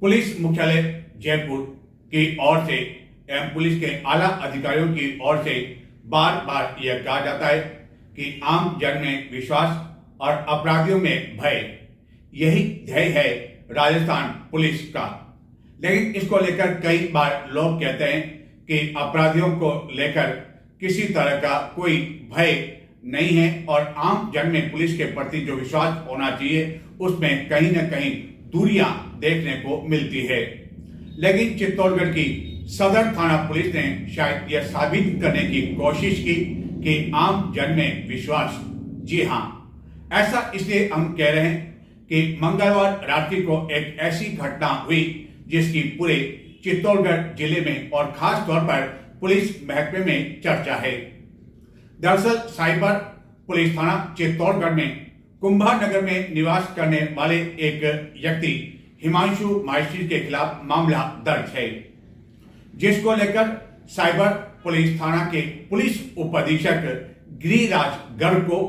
Police मुख्यालय जयपुर की ओर से एवं पुलिस के आला अधिकारियों की ओर से बार बार यह कहा जाता है कि आम जन में विश्वास और अपराधियों में भय, यही ध्येय है राजस्थान पुलिस का। लेकिन इसको लेकर कई बार लोग कहते हैं कि अपराधियों को लेकर किसी तरह का कोई भय नहीं है और आम जन में पुलिस के प्रति जो विश्वास होना चाहिए उसमें कहीं न कहीं दूरियां देखने को मिलती है। लेकिन चित्तौड़गढ़ की सदर थाना पुलिस ने शायद यह साबित करने की कोशिश की कि आम जन में विश्वास, जी हां, ऐसा इसलिए हम कह रहे हैं कि मंगलवार रात्रि को एक ऐसी घटना हुई जिसकी पूरे चित्तौड़गढ़ जिले में और खास तौर पर पुलिस महकमे में चर्चा है। दरअसल साइबर पुलिस थाना चित्तौड़गढ़ में कुंभा नगर में निवास करने वाले एक व्यक्ति हिमांशु माहेश्वरी के खिलाफ मामला दर्ज है, जिसको लेकर साइबर पुलिस थाना के पुलिस उपाधीक्षक गिरिराज गर्ग को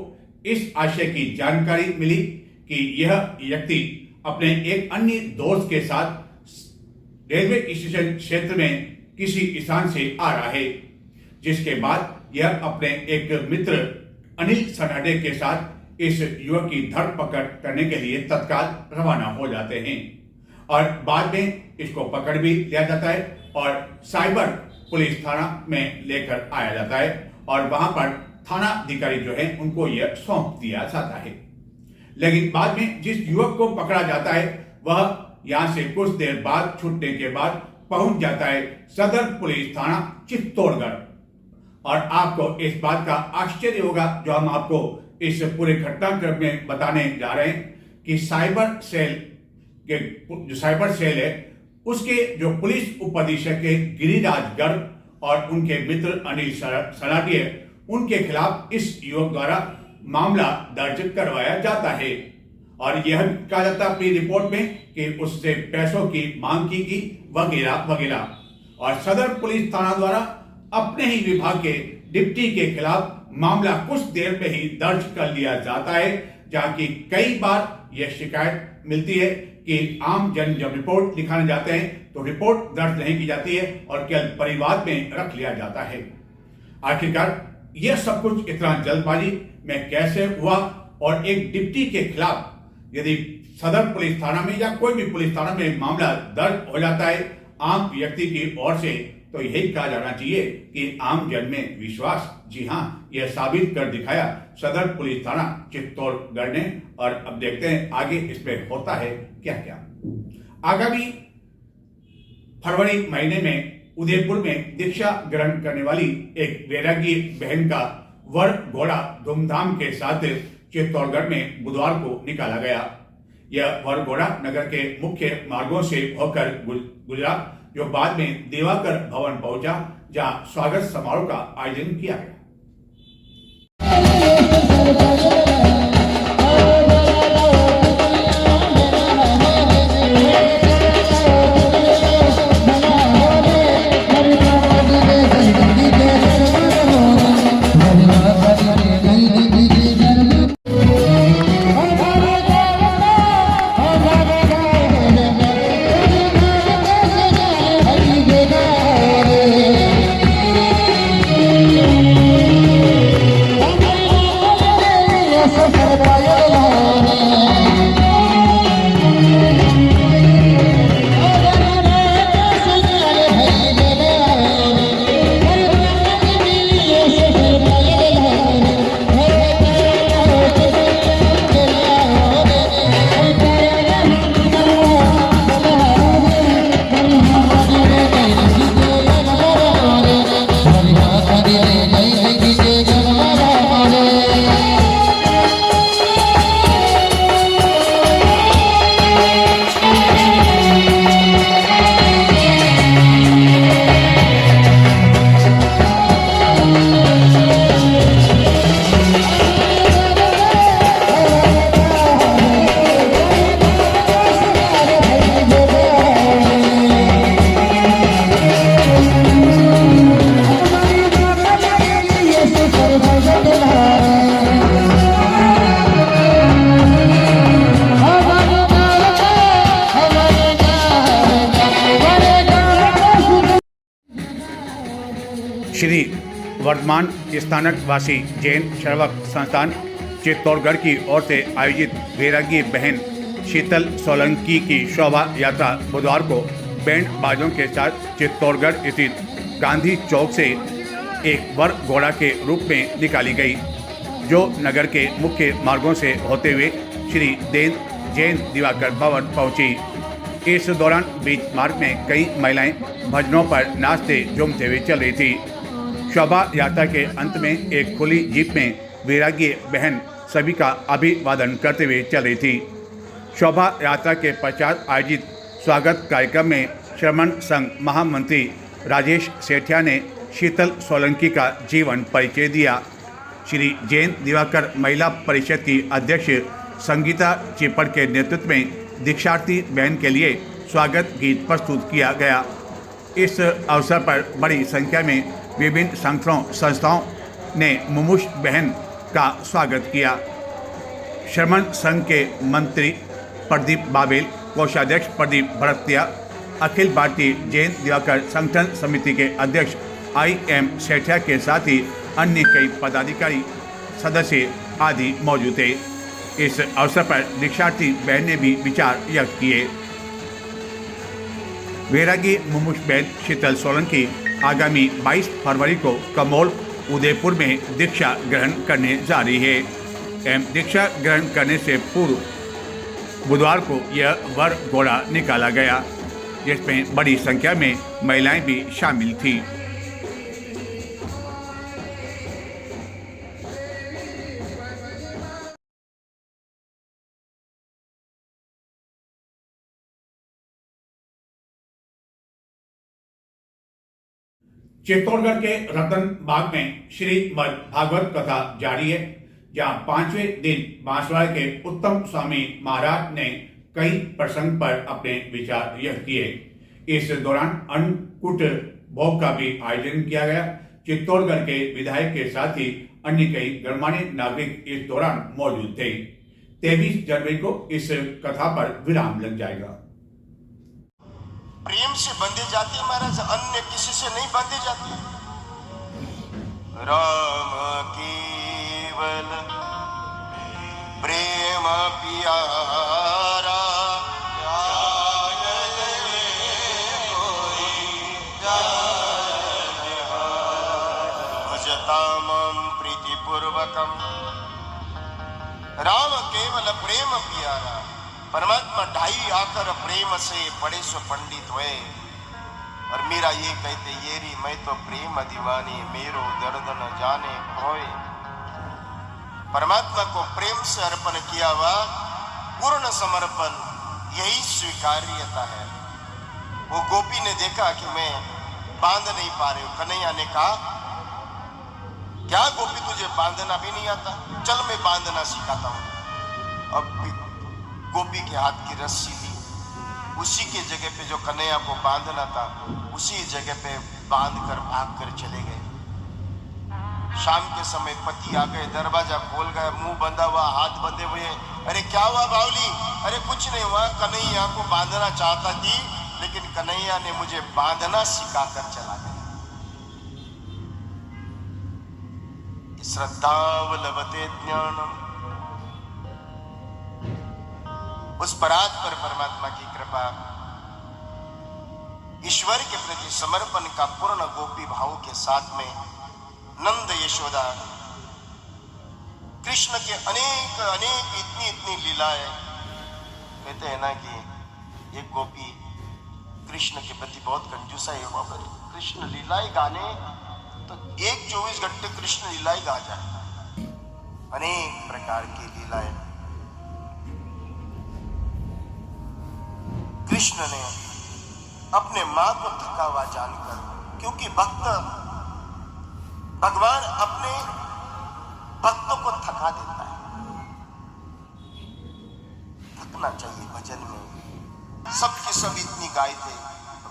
इस आशय की जानकारी मिली कि यह व्यक्ति अपने एक अन्य दोस्त के साथ रेलवे स्टेशन क्षेत्र में किसी स्थान से आ रहा है, जिसके बाद यह अपने एक मित्र अनिल सनाडे के साथ इस युवक की धरपकड़ करने के लिए तत्काल रवाना हो जाते हैं और बाद में इसको पकड़ भी लिया जाता है और साइबर पुलिस थाना में लेकर आया जाता है और वहां पर थाना अधिकारी जो है उनको यह सौंप दिया जाता है। लेकिन बाद में जिस युवक को पकड़ा जाता है वह यहां से कुछ देर बाद छूटने के बाद पहुंच जाता है सदर पुलिस थाना चित्तौड़गढ़। और आपको इस बात का आश्चर्य होगा जो हम आपको इस पूरे घटनाक्रम में बताने जा रहे हैं कि साइबर सेल के जो साइबर सेल है उसके जो पुलिस उपाधीक्षक के गिरिराज गर्ग और उनके मित्र अनिल सलाटी है उनके खिलाफ इस युवक द्वारा मामला दर्ज करवाया जाता है और यह कहा जाता है अपनी रिपोर्ट में कि उससे पैसों की मांग की वगैरह वगैरह। और सदर पुलिस थाना द्वारा अपने ही विभाग के डिप्टी के खिलाफ मामला कुछ देर में ही दर्ज कर लिया जाता है, जहां की कई बार यह शिकायत मिलती है कि आम जन जब रिपोर्ट लिखाने जाते हैं तो रिपोर्ट दर्ज नहीं की जाती है और केवल परिवाद में रख लिया जाता है। आखिरकार यह सब कुछ इतना जल्दबाजी में कैसे हुआ और एक डिप्टी के खिलाफ यदि सदर पुलिस थाना में या कोई भी पुलिस थाना में मामला दर्ज हो जाता है आम व्यक्ति की ओर से, तो यही कहा जाना चाहिए कि आम जन में विश्वास, जी हां, यह साबित कर दिखाया सदर पुलिस थाना चित्तौड़गढ़ ने। और अब देखते हैं आगे इसमें होता है क्या क्या। आगामी फरवरी महीने में उदयपुर में दीक्षा ग्रहण करने वाली एक वैरागी बहन का वर घोड़ा धूमधाम के साथ चित्तौड़गढ़ में बुधवार को निकाला गया। यह वर घोड़ा नगर के मुख्य मार्गों से होकर गुजरा, जो बाद में दिवाकर भवन पहुंचा, जहां स्वागत समारोह का आयोजन किया गया। श्री वर्धमान स्थानकवासी जैन सेवक संस्थान चित्तौड़गढ़ की ओर से आयोजित वैरागी बहन शीतल सोलंकी की शोभा यात्रा बुधवार को बैंड बाजों के साथ चित्तौड़गढ़ स्थित गांधी चौक से एक वर घोड़ा के रूप में निकाली गई, जो नगर के मुख्य मार्गों से होते हुए श्री जैन दिवाकर भवन पहुंची। इस दौरान बीच मार्ग में कई महिलाएं भजनों पर नाचते झूमते हुए चल रही थी। शोभा यात्रा के अंत में एक खुली जीप में वैरागी बहन सभी का अभिवादन करते हुए चल रही थी। शोभा यात्रा के पश्चात आयोजित स्वागत कार्यक्रम में श्रमण संघ महामंत्री राजेश सेठिया ने शीतल सोलंकी का जीवन परिचय दिया। श्री जैन दिवाकर महिला परिषद की अध्यक्ष संगीता चिपड़ के नेतृत्व में दीक्षार्थी बहन के लिए स्वागत गीत प्रस्तुत किया गया। इस अवसर पर बड़ी संख्या में विभिन्न संस्थाओं ने मुमुक्ष बहन का स्वागत किया। श्रमण संघ के मंत्री प्रदीप बाबेल, कोषाध्यक्ष प्रदीप भरतिया, अखिल भारतीय जैन दिवाकर संगठन समिति के अध्यक्ष IM सेठिया के साथ ही अन्य कई पदाधिकारी सदस्य आदि मौजूद थे। इस अवसर पर दीक्षार्थी बहन ने भी विचार व्यक्त किए। वैरागी मुमुक्ष बहन शीतल सोलंकी आगामी 22 फरवरी को कमोल उदयपुर में दीक्षा ग्रहण करने जा रही है। दीक्षा ग्रहण करने से पूर्व बुधवार को यह वर घोड़ा निकाला गया, जिसमें बड़ी संख्या में महिलाएं भी शामिल थीं। चित्तौड़गढ़ के रतन बाग में श्रीमद् भागवत कथा जारी है, जहां 5वें दिन बांसवाड़े के उत्तम स्वामी महाराज ने कई प्रसंग पर अपने विचार व्यक्त किए। इस दौरान अन्नकूट भोग का भी आयोजन किया गया। चित्तौड़गढ़ के विधायक के साथ ही अन्य कई गणमान्य नागरिक इस दौरान मौजूद थे। 23 जनवरी को इस कथा पर विराम लग जाएगा। प्रेम से बंधे जाते हैं महाराज, अन्य किसी से नहीं बंधे जाते। राम केवल प्रेम प्यारा, भजतामं प्रीतिपूर्वकम। राम केवल प्रेम प्यारा, परमात्मा ढाई आकर प्रेम से पढ़े सो पंडित हुए। और मीरा ये कहते येरी मैं तो प्रेम दीवानी, मेरो दर्द न जाने खोए। परमात्मा को प्रेम से अर्पण किया हुआ पूर्ण समर्पण, यही स्वीकार्यता है। वो गोपी ने देखा कि मैं बांध नहीं पा रही हूं। कन्हैया ने कहा क्या गोपी तुझे बांधना भी नहीं आता? चल मैं बांधना सिखाता हूं। अब गोपी के हाथ की रस्सी ली, उसी के जगह पे जो कन्हैया को बांधना था उसी जगह पे बांध कर भाग कर चले गए। शाम के समय पति आ गए, दरवाजा खोल गए, मुंह बंधा हुआ, हाथ बंधे हुए। अरे क्या हुआ बावली? अरे कुछ नहीं हुआ, कन्हैया को बांधना चाहता थी, लेकिन कन्हैया ने मुझे बांधना सिखा कर चला गया। श्रद्धावलवते ज्ञानम, उस परात पर परमात्मा की कृपा, ईश्वर के प्रति समर्पण का पूर्ण गोपी भाव के साथ में नंद यशोदा कृष्ण के अनेक अनेक इतनी लीलाएं। कहते हैं ना कि एक गोपी कृष्ण के प्रति बहुत कंजूसा है। अगर कृष्ण लीलाएं गाने तो 24 घंटे कृष्ण लीलाएं गा जाए। अनेक प्रकार की लीलाएं कृष्ण ने अपने मां को थका हुआ जानकर, क्योंकि भगवान अपने भक्तों को थका देता है। थकना चाहिए भजन में। सबके सब इतनी गाय थे।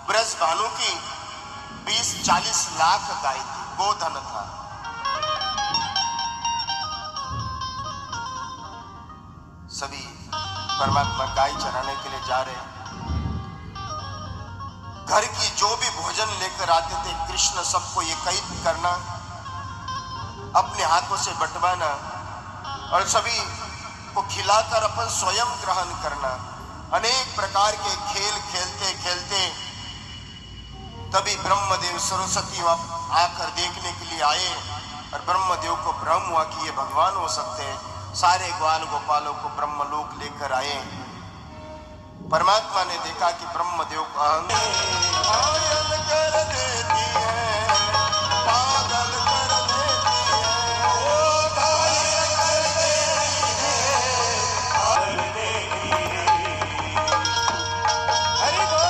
ब्रज भानु की 20-40 लाख गाय थी, गोधन था। सभी परमात्मा गाय चराने के लिए जा रहे हैं। घर की जो भी भोजन लेकर आते थे, कृष्ण सबको ये कैद करना, अपने हाथों से बंटवाना और सभी को खिलाकर अपन स्वयं ग्रहण करना। अनेक प्रकार के खेल खेलते खेलते तभी ब्रह्मदेव सरस्वती आकर देखने के लिए आए और ब्रह्मदेव को भ्रम हुआ कि ये भगवान हो सकते हैं। सारे ग्वाल गोपालों को ब्रह्मलोक लेकर आए। परमात्मा ने देखा कि ब्रह्मदेव को घायल कर देती है, पागल कर देती है, ओ घायल कर देती है, पागल देती है। हरि बोल।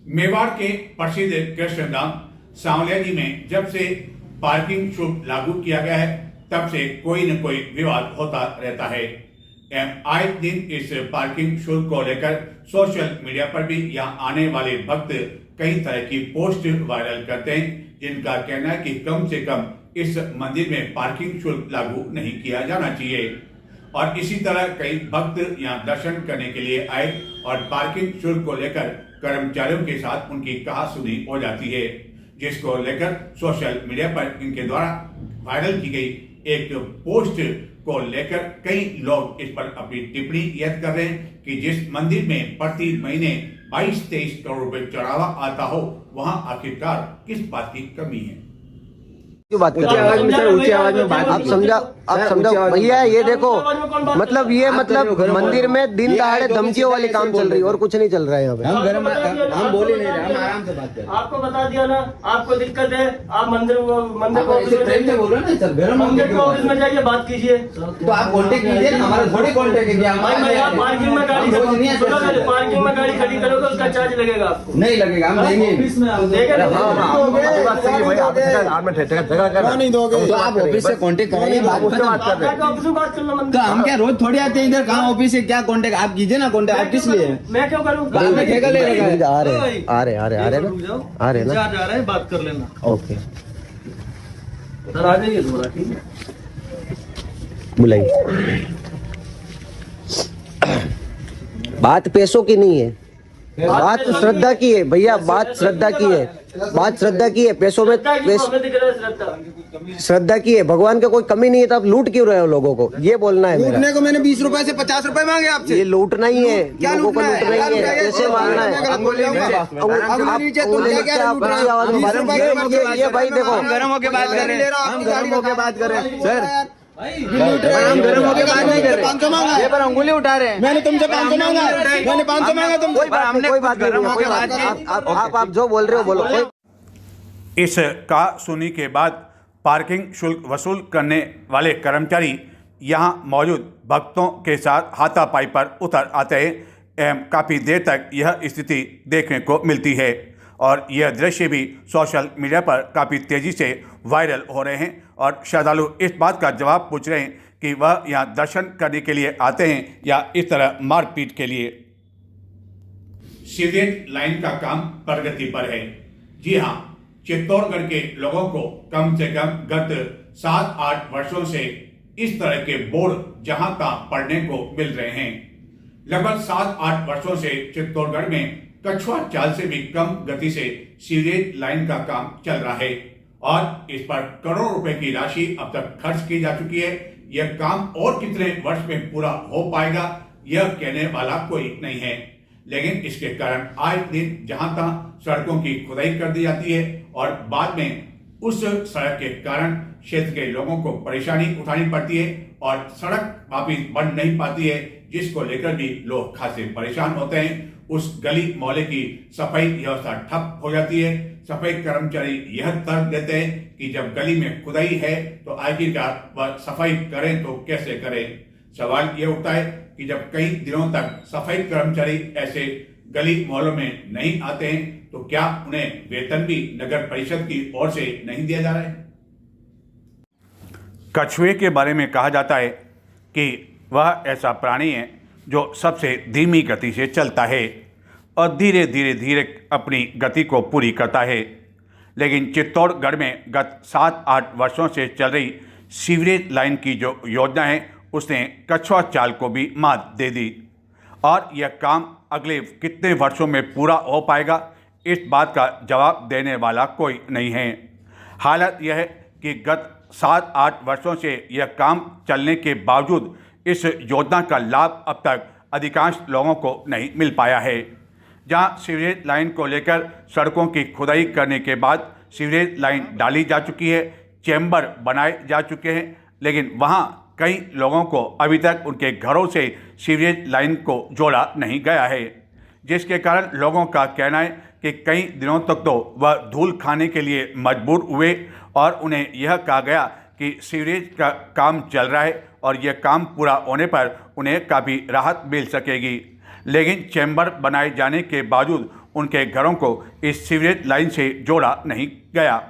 मेवाड़ के प्रसिद्ध कृष्णधाम सांवलिया जी में जब से पार्किंग शुल्क लागू किया गया है तब से कोई न कोई विवाद होता रहता है। आए दिन इस पार्किंग शुल्क को लेकर सोशल मीडिया पर भी यहाँ आने वाले भक्त कई तरह की पोस्ट वायरल करते हैं, जिनका कहना है कि कम से कम इस मंदिर में पार्किंग शुल्क लागू नहीं किया जाना चाहिए। और इसी तरह कई भक्त यहाँ दर्शन करने के लिए आए और पार्किंग शुल्क को लेकर कर्मचारियों के साथ उनकी कहासुनी हो जाती है, जिसको लेकर सोशल मीडिया पर इनके द्वारा वायरल की गई एक पोस्ट को लेकर कई लोग इस पर अपनी टिप्पणी व्यक्त कर रहे हैं कि जिस मंदिर में प्रति महीने 22-23 करोड़ रुपए चढ़ावा आता हो, वहां आखिरकार किस बात की कमी है। क्यों बात कर रहे हैं? ऊंची आवाज में बात। आप समझाओ भैया, ये देखो मतलब मंदिर में दिन दहाड़े धमकियों वाली काम चल रही है और कुछ नहीं चल रहा है यहाँ पे। हम बोल ही नहीं रहे, हम आराम से बात कर रहे हैं। आपको बता दिया ना, आपको दिक्कत है, आप मंदिर को ऑफिस में प्रेम से बोल रहे हैं ना सर, गरम मंदिर को ऑफिस में जाइए, बात कीजिए। तो आप कॉन्टेक्ट कीजिए, हमारा थोड़ी कॉन्टेक्ट है। पार्किंग में गाड़ी खड़ी करोगे उसका चार्ज लगेगा आपको? नहीं लगेगा, हम देंगे। नहीं दोगे तो आप ऑफिस से कांटेक्ट कराइए, बात कर रहे। तो हम क्या रोज थोड़ी आते हैं इधर? कहाँ ऑफिस से क्या कांटेक्ट? आप कीजिए ना कांटेक्ट। आप किस लिए? मैं क्यों करूँ? आ रहे ना, जा रहे हैं, बात कर लेना। ओके सर आ जाइए थोड़ा, ठीक है? बुलाइए। बात पैसों की नहीं है, बात श्रद्धा की है भैया, बात श्रद्धा की है, बात श्रद्धा की है। पैसों में श्रद्धा की है, भगवान का कोई कमी नहीं है, तो आप लूट क्यों रहे हो लोगों को? ये बोलना है मेरा। लूटने को मैंने 20 रुपए से 50 रुपए मांगे आपसे। ये लूटना ही है, लोगों को लूटना ही है, कैसे मांगना है? ये भाई देखो, हम गरम होके बात कर रहे हैं, हम गरम होके बात कर रहे हैं सर। हम गरम होके बात नहीं कर रहे, 500 मांगा, ये पर अंगुली उठा रहे हैं। मैंने तुमसे 500 मांगा, मैंने 500 मांगा तुमसे। कोई बात नहीं, आप जो बोल रहे हो बोलो। इस कहासुनी के बाद पार्किंग शुल्क वसूल करने वाले कर्मचारी यहां मौजूद भक्तों के साथ हाथापाई पर उतर आते हैं एवं काफ़ी देर तक यह स्थिति देखने को मिलती है और यह दृश्य भी सोशल मीडिया पर काफ़ी तेज़ी से वायरल हो रहे हैं और श्रद्धालु इस बात का जवाब पूछ रहे हैं कि वह यहाँ दर्शन करने के लिए आते हैं या इस तरह मारपीट के लिए। सीवरेज लाइन का काम प्रगति पर है। जी हाँ, चित्तौड़गढ़ के लोगों को कम से कम गत 7-8 वर्षों से इस तरह के बोर्ड जहां तहां पड़ने को मिल रहे हैं। लगभग 7-8 वर्षों से चित्तौड़गढ़ में कछुआ चाल से भी कम गति से सीवरेज लाइन का काम चल रहा है और इस पर करोड़ों रुपए की राशि अब तक खर्च की जा चुकी है। यह काम और कितने वर्ष में पूरा हो पाएगा यह कहने वाला कोई नहीं है, लेकिन इसके कारण आए दिन जहां तहां सड़कों की खुदाई कर दी जाती है और बाद में उस सड़क के कारण क्षेत्र के लोगों को परेशानी उठानी पड़ती है और सड़क वापिस बन नहीं पाती है, जिसको लेकर भी लोग खासे परेशान होते हैं। उस गली मोहल्ले की सफाई व्यवस्था ठप हो जाती है। सफाई कर्मचारी यह तर्क देते हैं कि जब गली में खुदाई है तो आखिरकार वह सफाई करें तो कैसे करें। सवाल यह उठता है कि जब कई दिनों तक सफाई कर्मचारी ऐसे गली मोहल्लों में नहीं आते हैं तो क्या उन्हें वेतन भी नगर परिषद की ओर से नहीं दिया जा रहा है? कछुए के बारे में कहा जाता है कि वह ऐसा प्राणी है जो सबसे धीमी गति से चलता है और धीरे धीरे अपनी गति को पूरी करता है। लेकिन चित्तौड़गढ़ में गत 7-8 वर्षों से चल रही सीवरेज लाइन की जो योजना है उसने कछुआ चाल को भी मात दे दी और यह काम अगले कितने वर्षों में पूरा हो पाएगा, इस बात का जवाब देने वाला कोई नहीं है। हालत यह है कि गत 7-8 वर्षों से यह काम चलने के बावजूद इस योजना का लाभ अब तक अधिकांश लोगों को नहीं मिल पाया है। जहां सीवरेज लाइन को लेकर सड़कों की खुदाई करने के बाद सीवरेज लाइन डाली जा चुकी है, चैम्बर बनाए जा चुके हैं, लेकिन वहां कई लोगों को अभी तक उनके घरों से सीवरेज लाइन को जोड़ा नहीं गया है, जिसके कारण लोगों का कहना है कि कई दिनों तक तो वह धूल खाने के लिए मजबूर हुए और उन्हें यह कहा गया कि सीवरेज का काम चल रहा है और यह काम पूरा होने पर उन्हें काफ़ी राहत मिल सकेगी। लेकिन चैम्बर बनाए जाने के बावजूद उनके घरों को इस सीवरेज लाइन से जोड़ा नहीं गया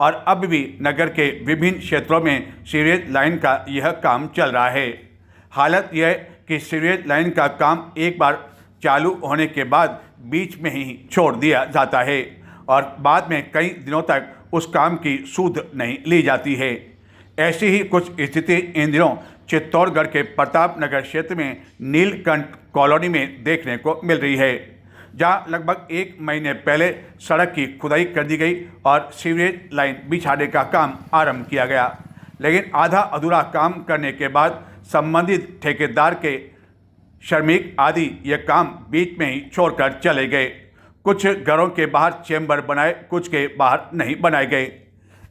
और अब भी नगर के विभिन्न क्षेत्रों में सीवरेज लाइन का यह काम चल रहा है। हालत यह है कि सीवरेज लाइन का काम एक बार चालू होने के बाद बीच में ही छोड़ दिया जाता है और बाद में कई दिनों तक उस काम की सूध नहीं ली जाती है। ऐसी ही कुछ स्थिति इन दिनों चित्तौड़गढ़ के प्रताप नगर क्षेत्र में नीलकंठ कॉलोनी में देखने को मिल रही है, जहां लगभग 1 महीने पहले सड़क की खुदाई कर दी गई और सीवरेज लाइन बिछाने का काम आरंभ किया गया। लेकिन आधा अधूरा काम करने के बाद संबंधित ठेकेदार के श्रमिक आदि यह काम बीच में ही छोड़कर चले गए। कुछ घरों के बाहर चैम्बर बनाए, कुछ के बाहर नहीं बनाए गए,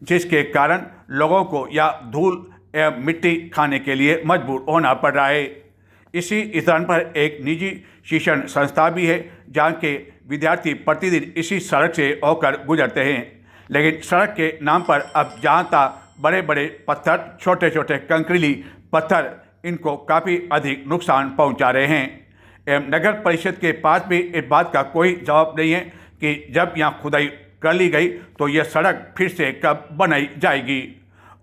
जिसके कारण लोगों को या धूल या मिट्टी खाने के लिए मजबूर होना पड़ रहा है। इसी स्थान पर एक निजी शिक्षण संस्था भी है, जहाँ के विद्यार्थी प्रतिदिन इसी सड़क से होकर गुजरते हैं, लेकिन सड़क के नाम पर अब जहाँ तहाँ बड़े बड़े पत्थर, छोटे छोटे कंकरीली पत्थर इनको काफ़ी अधिक नुकसान पहुँचा रहे हैं। एवं नगर परिषद के पास भी इस बात का कोई जवाब नहीं है कि जब यहाँ खुदाई कर ली गई तो यह सड़क फिर से कब बनाई जाएगी।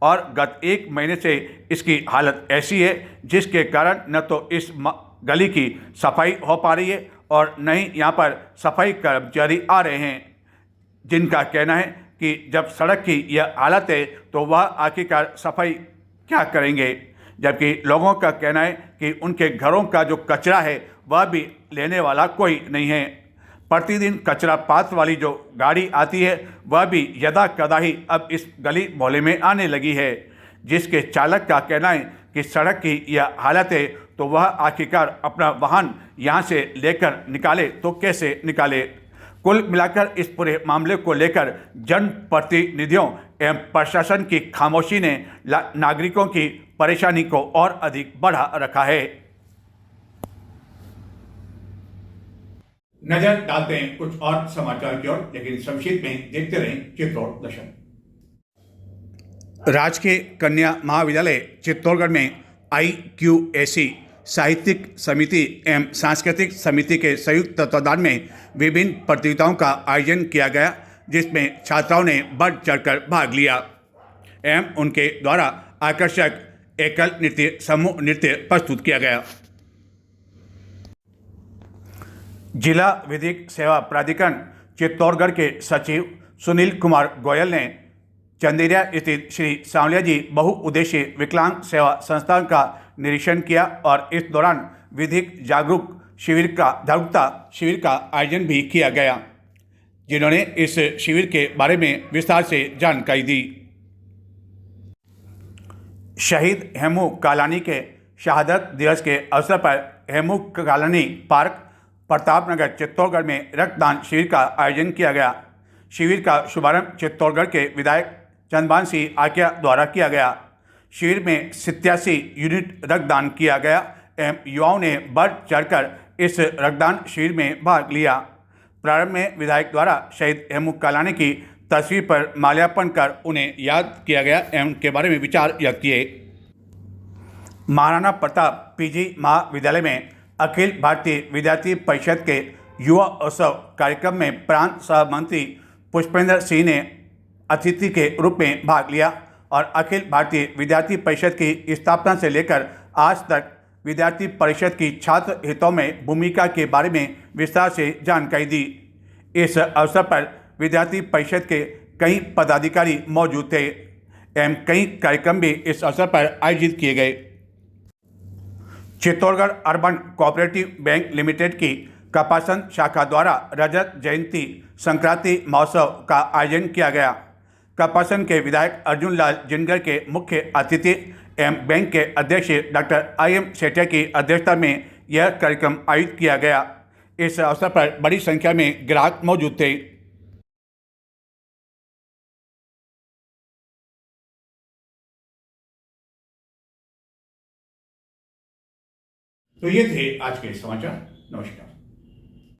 और गत 1 महीने से इसकी हालत ऐसी है जिसके कारण न तो इस गली की सफाई हो पा रही है और न ही यहाँ पर सफाई कर्मचारी आ रहे हैं, जिनका कहना है कि जब सड़क की यह हालत है तो वह आखिरकार सफाई क्या करेंगे। जबकि लोगों का कहना है कि उनके घरों का जो कचरा है वह भी लेने वाला कोई नहीं है। प्रतिदिन कचरा पात वाली जो गाड़ी आती है वह भी यदा कदा ही अब इस गली मोहल्ले में आने लगी है, जिसके चालक का कहना है कि सड़क की यह हालत है तो वह आखिरकार अपना वाहन यहाँ से लेकर निकाले तो कैसे निकाले। कुल मिलाकर इस पूरे मामले को लेकर जनप्रतिनिधियों एवं प्रशासन की खामोशी ने नागरिकों की परेशानी को और अधिक बढ़ा रखा है। नजर डालते हैं कुछ और समाचार की ओर, लेकिन संक्षिप्त में देखते रहें चित्तौड़ दर्शन। राजकीय कन्या महाविद्यालय चित्तौड़गढ़ में IQAC साहित्यिक समिति एवं सांस्कृतिक समिति के संयुक्त तत्वाधान में विभिन्न प्रतियोगिताओं का आयोजन किया गया, जिसमें छात्राओं ने बढ़ चढ़कर भाग लिया एवं उनके द्वारा आकर्षक एकल नृत्य, समूह नृत्य प्रस्तुत किया गया। जिला विधिक सेवा प्राधिकरण चित्तौड़गढ़ के सचिव सुनील कुमार गोयल ने चंदेरिया स्थित श्री सांवलिया जी बहुउद्देशीय विकलांग सेवा संस्थान का निरीक्षण किया और इस दौरान विधिक जागरूकता शिविर का आयोजन भी किया गया, जिन्होंने इस शिविर के बारे में विस्तार से जानकारी दी। शहीद हेमू कालानी के शहादत दिवस के अवसर पर हेमू कालानी पार्क प्रतापनगर चित्तौड़गढ़ में रक्तदान शिविर का आयोजन किया गया। शिविर का शुभारंभ चित्तौड़गढ़ के विधायक चंद्रभान सिंह आकिया द्वारा किया गया। शिविर में 87 यूनिट रक्तदान किया गया एवं युवाओं ने बढ़ चढ़कर इस रक्तदान शिविर में भाग लिया। प्रारंभ में विधायक द्वारा शहीद हेमू कालानी की तस्वीर पर माल्यार्पण कर उन्हें याद किया गया एवं उनके बारे में विचार व्यक्त किए। महाराणा प्रताप PG महाविद्यालय में अखिल भारतीय विद्यार्थी परिषद के युवा उत्सव कार्यक्रम में प्रांत सह मंत्री पुष्पेंद्र सिंह ने अतिथि के रूप में भाग लिया और अखिल भारतीय विद्यार्थी परिषद की स्थापना से लेकर आज तक विद्यार्थी परिषद की छात्र हितों में भूमिका के बारे में विस्तार से जानकारी दी। इस अवसर पर विद्यार्थी परिषद के कई पदाधिकारी मौजूद थे एवं कई कार्यक्रम भी इस अवसर पर आयोजित किए गए। Chittorgarh urban cooperative bank limited की कपासन शाखा द्वारा रजत जयंती संक्रांति महोत्सव का आयोजन किया गया। कपासन के विधायक अर्जुन लाल जिनगर के मुख्य अतिथि एवं बैंक के अध्यक्ष डॉक्टर IM सेठिया की अध्यक्षता में यह कार्यक्रम आयोजित किया गया। इस अवसर पर बड़ी संख्या में ग्राहक मौजूद थे। तो ये थे आज के समाचार। नमस्कार।